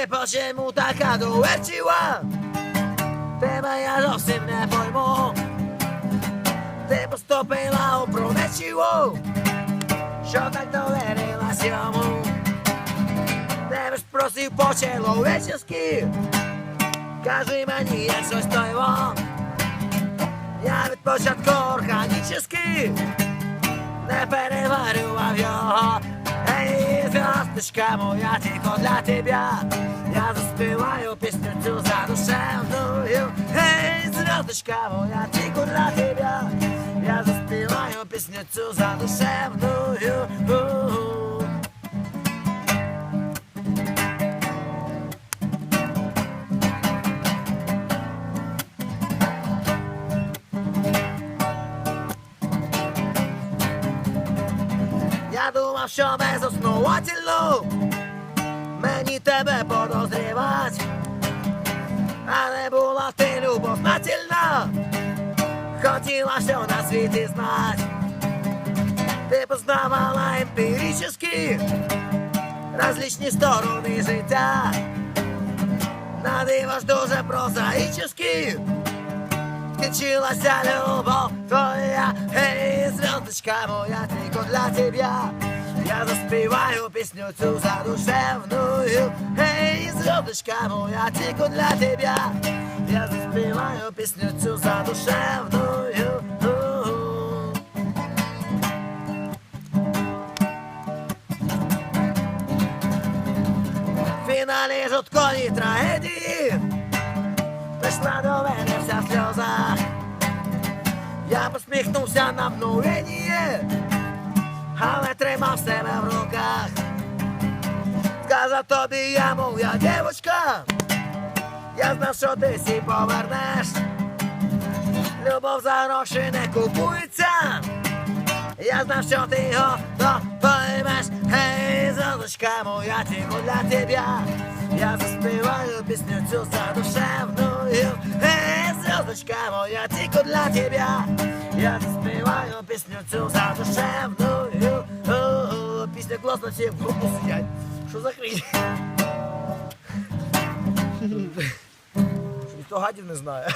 почему така доверчива? Тебе я зовсім не пойму. Ти поступила опрометчиво, що так довірилась йому. Тебе ж просив по-чоловічески, кажи мені, як щось того. Я від початку органічески не переварював його. Ей, зв'язочка моя, тільки для тебе я заспіваю пісню цю задушевною. Ей, зв'язочка моя, тільки для тебе я заспіваю пісню цю задушевною. Я думав, що безосновательно мені тебе подозрівать, але була ти любознательна, хотіла все на світі знать. Ти познавала емпірически различні сторони життя, на диво ж дуже прозаїчески скінчилася любов твоя. Ей, зв'язочка моя, тільки для тебе я заспіваю пісню цю задушевною. Ей, зв'язочка моя, тільки для тебе я заспіваю пісню цю задушевною. В фіналі жорсткої трагедії прийшла до мене вся в сльозах. Я посміхнувся на мгновення, але тримав себе в руках. Сказав тобі я, мов я дівочка, я знав, що ти сі повернеш. Любов за гроші не купується, я знав, що ти його поймеш. Гей, золочка моя, тільки для тебе я заспіваю пісню цю задушевною. Гей, зв'язочка моя, тільки для тебе я заспіваю пісню цю задушевною. Пісня класна, всі в групу сидять. Що за хрінь? Ніхто гадів не знає.